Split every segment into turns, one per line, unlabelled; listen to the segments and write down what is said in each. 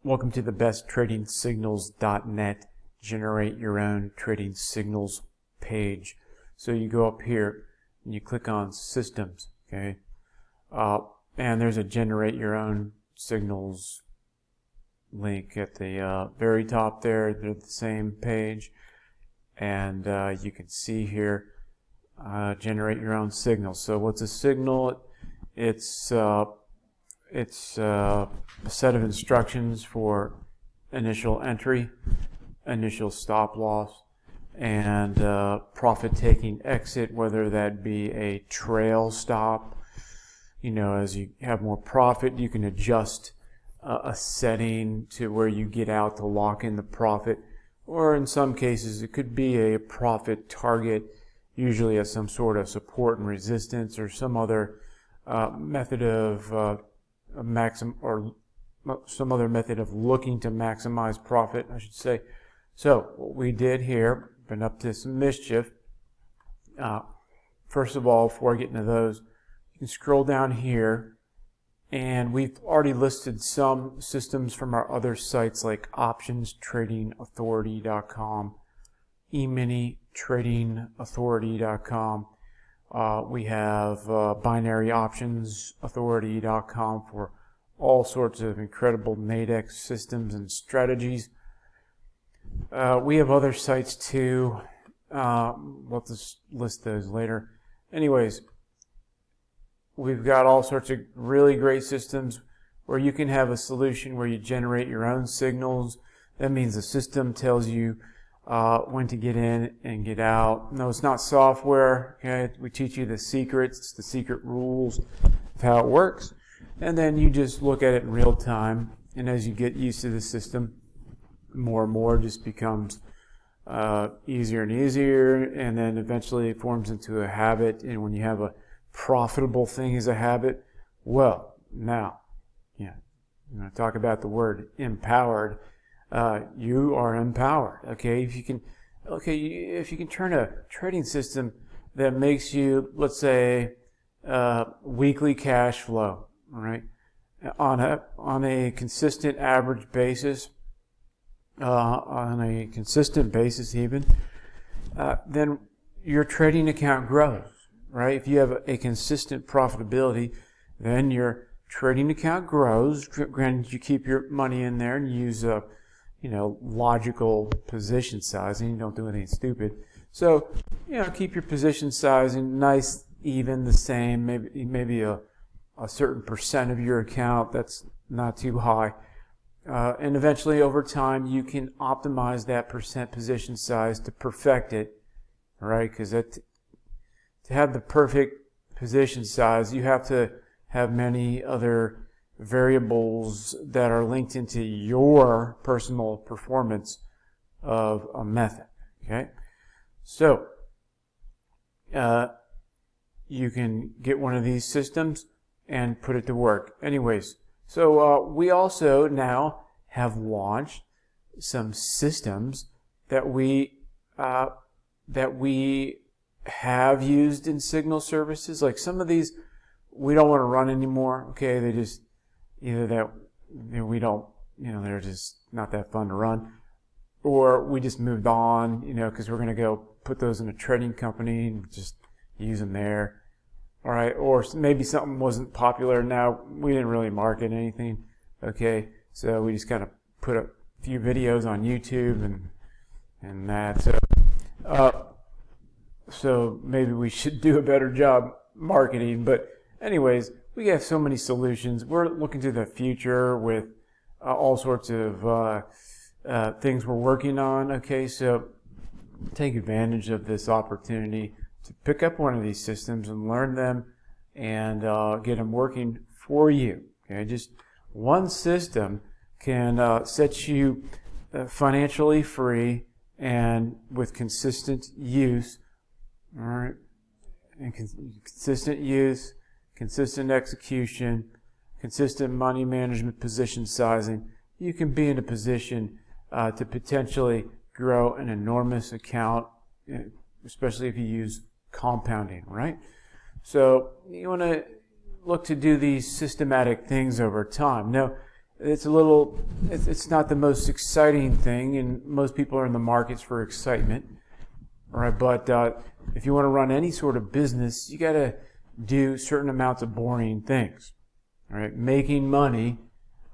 Welcome to the besttradingsignals.net generate your own trading signals page. So you go up here and you click on systems, okay? And there's a generate your own signals link at the very top there. They're the same page, and you can see here generate your own signals. So what's a signal? It's a set of instructions for initial entry, initial stop loss, and profit-taking exit, whether that be a trail stop. You know, as you have more profit, you can adjust a setting to where you get out to lock in the profit, or in some cases it could be a profit target, usually at some sort of support and resistance or some other method of some other method of looking to maximize profit, I should say. So what we did here, been up to some mischief. First of all, before I get into those, you can scroll down here, and we've already listed some systems from our other sites like optionstradingauthority.com, eminitradingauthority.com. We have binaryoptionsauthority.com for all sorts of incredible Nadex systems and strategies. We have other sites too. We'll just list those later. Anyways, we've got all sorts of really great systems where you can have a solution where you generate your own signals. That means the system tells you when to get in and get out. No, it's not software. Okay, we teach you the secrets, the secret rules of how it works, and then you just look at it in real time. And as you get used to the system, more and more just becomes easier and easier, and then eventually it forms into a habit. And when you have a profitable thing as a habit, well, now, yeah, I'm going to talk about the word empowered. You are empowered. Okay, if you can turn a trading system that makes you, let's say, weekly cash flow, all right, on a consistent average basis, on a consistent basis even, then your trading account grows, right? If you have a consistent profitability, then your trading account grows. Granted, you keep your money in there and use logical position sizing. You don't do anything stupid. So, keep your position sizing nice, even, the same. Maybe a certain percent of your account that's not too high. And eventually, over time, you can optimize that percent position size to perfect it, right? Because to have the perfect position size, you have to have many other variables that are linked into your personal performance of a method. Okay, so you can get one of these systems and put it to work. Anyways, so we also now have launched some systems that we have used in signal services. Like some of these we don't want to run anymore. Okay, they just either that we don't, they're just not that fun to run, or we just moved on, because we're going to go put those in a trading company and just use them there. All right, or maybe something wasn't popular. Now we didn't really market anything. Okay, so we just kind of put a few videos on YouTube and that. So maybe we should do a better job marketing. But anyways, we have so many solutions. We're looking to the future with all sorts of things we're working on. Okay, so take advantage of this opportunity to pick up one of these systems and learn them and get them working for you. Okay, just one system can set you financially free and with consistent use. All right, and consistent use, consistent execution, consistent money management, position sizing, you can be in a position to potentially grow an enormous account, especially if you use compounding, right? So you want to look to do these systematic things over time. Now, it's a little, it's not the most exciting thing, and most people are in the markets for excitement. All right, but if you want to run any sort of business, you got to do certain amounts of boring things. All right, making money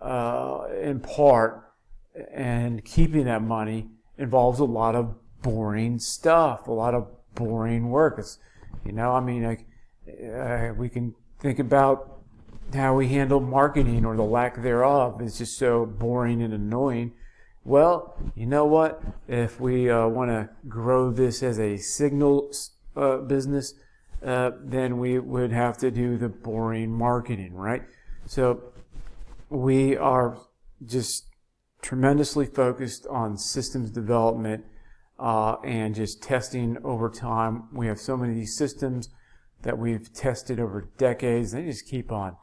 in part and keeping that money involves a lot of boring stuff, a lot of boring work. It's, you know, I mean, we can think about how we handle marketing or the lack thereof. It's just so boring and annoying. Well, you know what? If we want to grow this as a signal business, then we would have to do the boring marketing, right? So we are just tremendously focused on systems development and just testing over time. We have so many of these systems that we've tested over decades. They just keep on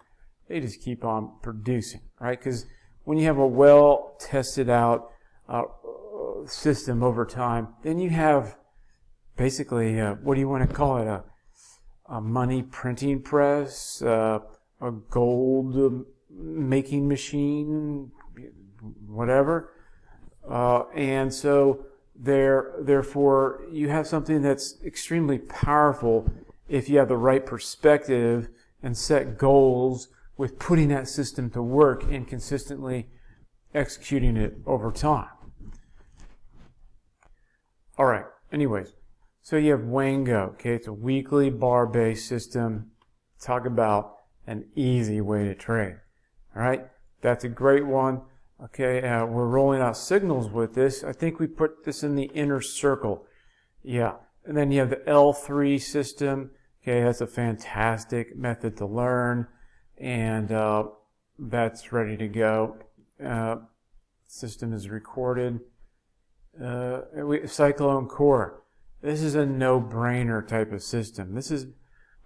producing, right? Because when you have a well tested out system over time, then you have basically what do you want to call it? A money printing press, a gold making machine, whatever. And so therefore, you have something that's extremely powerful if you have the right perspective and set goals with putting that system to work and consistently executing it over time. All right. Anyways, so you have Wango. Okay, it's a weekly bar-based system. Talk about an easy way to trade. All right, that's a great one. Okay, we're rolling out signals with this. I think we put this in the inner circle. Yeah, and then you have the L3 system. Okay, that's a fantastic method to learn, and that's ready to go. System is recorded. Cyclone Core. This is a no-brainer type of system.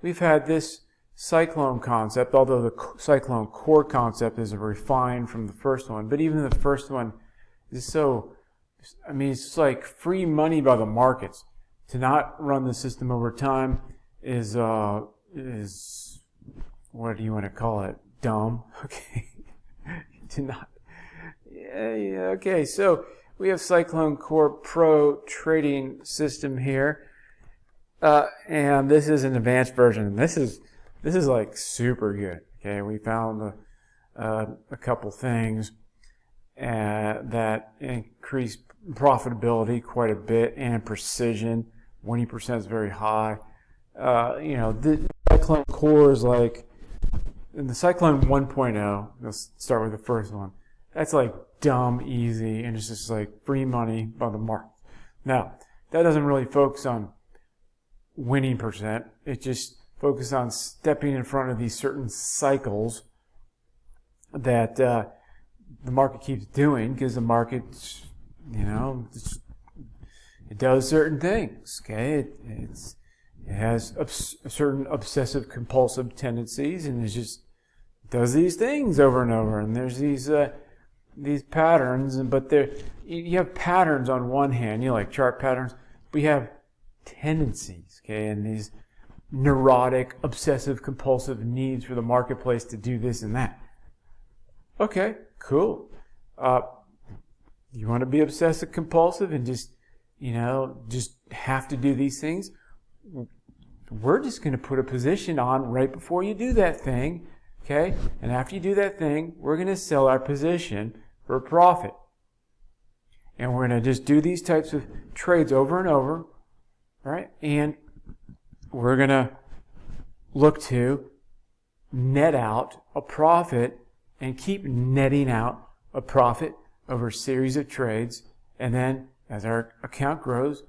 We've had this Cyclone concept, although the Cyclone Core concept is refined from the first one, but even the first one is so, I mean, it's like free money by the markets. To not run the system over time is what do you want to call it? Dumb. Okay. To not. Yeah, okay, so we have Cyclone Core Pro trading system here, and this is an advanced version. This is like super good. Okay, we found a couple things that increase profitability quite a bit and precision. 20% is very high. You know, the Cyclone Core is like in the Cyclone 1.0. Let's start with the first one. That's like dumb easy, and it's just like free money by the market. Now, that doesn't really focus on winning percent. It just focuses on stepping in front of these certain cycles that the market keeps doing, because the market, you know, it does certain things. Okay, it has certain obsessive compulsive tendencies, and it just does these things over and over. And there's these patterns, but you have patterns on one hand, you know, like chart patterns. We have tendencies, okay, and these neurotic, obsessive, compulsive needs for the marketplace to do this and that. Okay, cool. You want to be obsessive, compulsive, and just have to do these things? We're just going to put a position on right before you do that thing, okay? And after you do that thing, we're going to sell our position for a profit. And we're going to just do these types of trades over and over, right? And we're going to look to net out a profit and keep netting out a profit over a series of trades. And then as our account grows,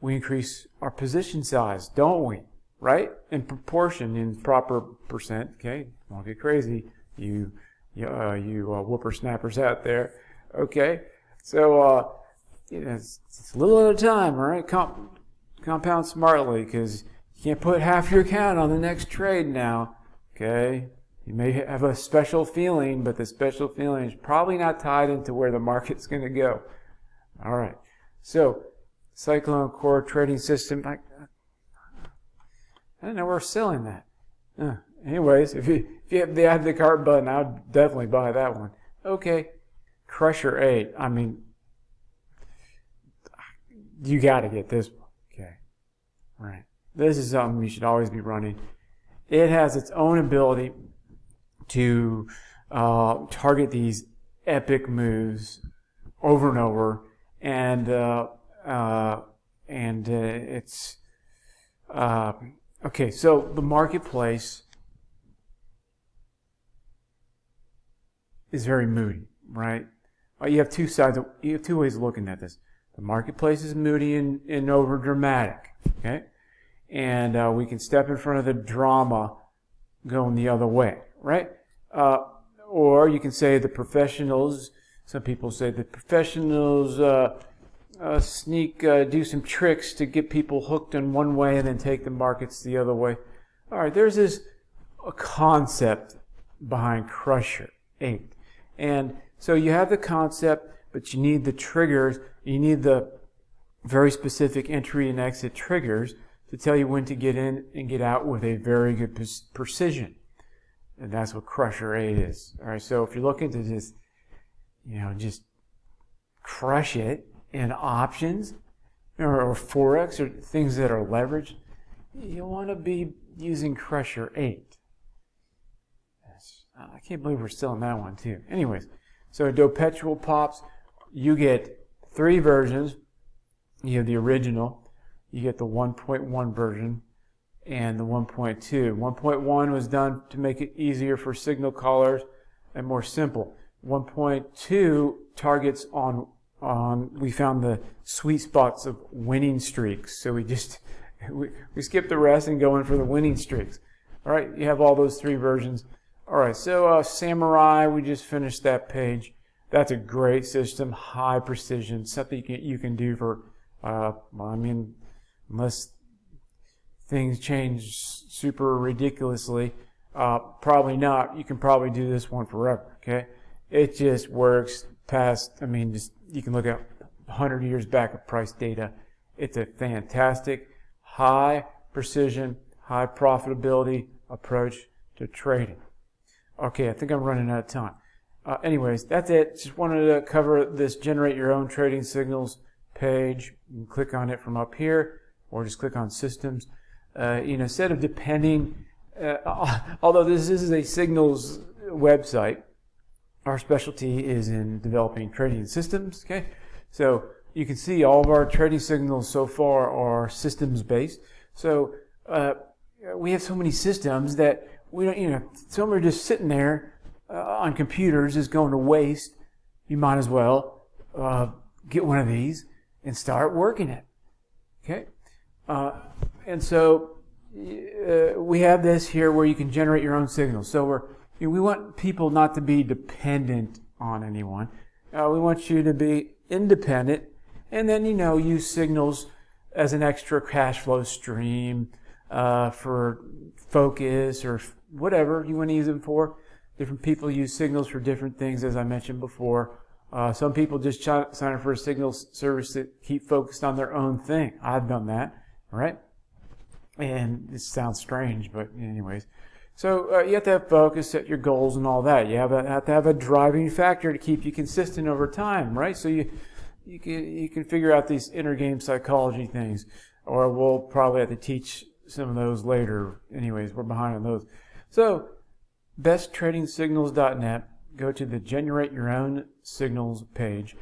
we increase our position size, don't we? Right? In proportion, in proper percent. Okay, don't get crazy, you whippersnappers out there. Okay, so it's a little at a time. All right, compound smartly, because you can't put half your account on the next trade now. Okay, you may have a special feeling, but the special feeling is probably not tied into where the market's going to go. All right, so Cyclone Core trading system. I don't know where we're selling that. Anyways, if you have the add to cart button, I would definitely buy that one. Okay, Crusher 8. I mean, you got to get this one. Okay, right. This is something you should always be running. It has its own ability to target these epic moves over and over, and it's okay. So the marketplace is very moody, right? You have two sides. You have two ways of looking at this. The marketplace is moody and over dramatic, okay? And we can step in front of the drama going the other way, right? Or you can say the professionals. Some people say the professionals do some tricks to get people hooked in one way and then take the markets the other way. All right, there's this concept behind Crusher 8. And so you have the concept, but you need the triggers. You need the very specific entry and exit triggers to tell you when to get in and get out with a very good precision. And that's what Crusher 8 is. All right, so if you're looking to just, just crush it in options or Forex or things that are leveraged, you want to be using Crusher 8. I can't believe we're still in that one too. Anyways, so Perpetual Pops, you get 3 versions. You have the original, you get the 1.1 version, and the 1.2. 1.1 was done to make it easier for signal callers and more simple. 1.2 targets on we found the sweet spots of winning streaks. So we skip the rest and go in for the winning streaks. All right, you have all those 3 versions. All right, so Samurai, we just finished that page. That's a great system, high precision, something you can do for, unless things change super ridiculously, probably not. You can probably do this one forever, okay? It just works past, you can look at 100 years back of price data. It's a fantastic, high precision, high profitability approach to trading. Okay, I think I'm running out of time. Anyways, that's it. Just wanted to cover this Generate Your Own Trading Signals page. You can click on it from up here, or just click on Systems. Instead of depending, although this is a signals website, our specialty is in developing trading systems. Okay, so you can see all of our trading signals so far are systems based. So we have so many systems that we don't, some are just sitting there on computers is going to waste. You might as well get one of these and start working it. Okay, and so we have this here where you can generate your own signals. So we want people not to be dependent on anyone. We want you to be independent, and then use signals as an extra cash flow stream for focus or whatever you want to use them for. Different people use signals for different things, as I mentioned before. Some people just sign up for a signal service to keep focused on their own thing. I've done that, all right? And it sounds strange, but anyways. So you have to have focus, set your goals and all that. You have to have a driving factor to keep you consistent over time, right? So you can figure out these inner game psychology things, or we'll probably have to teach some of those later. Anyways, we're behind on those. So besttradingsignals.net, go to the Generate Your Own Signals page,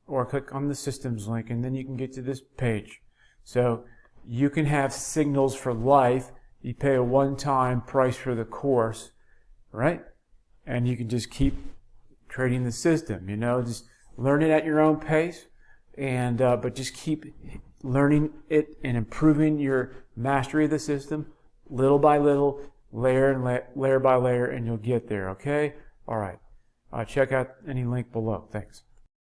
or click on the Systems link, and then you can get to this page. So you can have signals for life. You pay a one-time price for the course, right? And you can just keep trading the system, just learn it at your own pace, and but just keep learning it and improving your mastery of the system little by little, layer by layer, and you'll get there, okay? All right. Check out any link below. Thanks.